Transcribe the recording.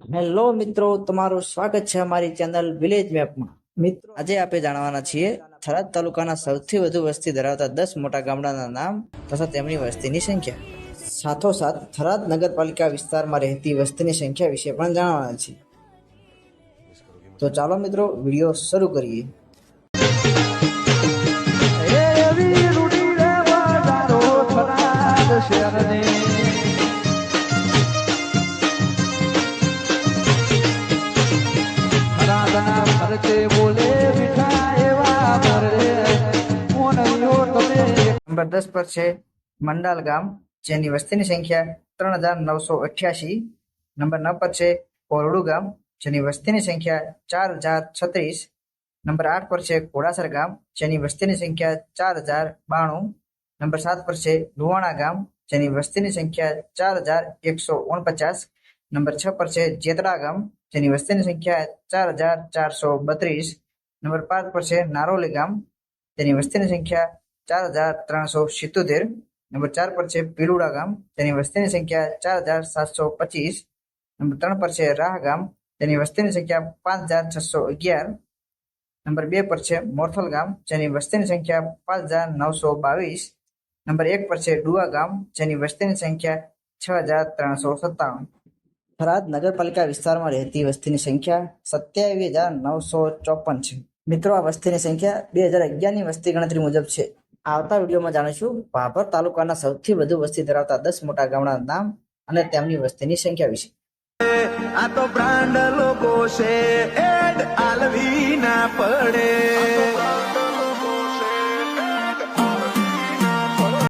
Hello મિત્રો, તમારું સ્વાગત છે અમારી ચેનલ વિલેજ મેપમાં। મિત્રો, આજે આપણે જાણવાના છીએ થરાદ તાલુકાના સૌથી વધુ વસ્તી ધરાવતા 10 મોટા ગામડાના નામ તથા તેમની વસ્તીની સંખ્યા। સાથોસાથ થરાદ નગરપાલિકા વિસ્તારમાં રહેતી વસ્તીની સંખ્યા વિશે પણ જાણવાના છીએ। તો ચાલો મિત્રો, વિડીયો શરૂ કરીએ। નંબર 10 પર છે મંડાલ ગામ, જેની વસ્તીની સંખ્યા 3988। નંબર 9 પર છે કોરડુ ગામ, જેની વસ્તીની સંખ્યા 4036। નંબર 8 પર છે ઘોડાસર ગામ, જેની વસ્તીની સંખ્યા 4092। નંબર 7 પર છે લુવાણા ગામ, જેની વસ્તીની સંખ્યા 4149। નંબર 6 પર છે જેતડા ગામ, જેની વસ્તીની સંખ્યા 4432। નંબર 5 પર છે નારોલી ગામ, જેની વસ્તીની સંખ્યા 4377। નંબર 4 પર છે પીલુડા ગામ, જેની વસ્તીની સંખ્યા 4725। નંબર 3 પર છે રાહ ગામ, જેની વસ્તીની સંખ્યા 5611। નંબર 2 પર છે મોરથલ ગામ, જેની વસ્તીની સંખ્યા 5922। નંબર 1 પર છે ડુઆ ગામ, જેની વસ્તીની સંખ્યા 6357। થરાદ નગરપાલિકા વિસ્તારમાં રહેતી વસ્તીની સંખ્યા 27954 છે। મિત્રો, આ વસ્તીની સંખ્યા 2011ની વસ્તી ગણતરી મુજબ છે। આવતા વિડીયોમાં જાણીશું ભાભર તાલુકાના સૌથી વધુ વસ્તી ધરાવતા 10 મોટા ગામડાના નામ અને તેમની વસ્તીની સંખ્યા વિશે। આ તો બ્રાન્ડ લોકો છે એડ આલવી ના પડે।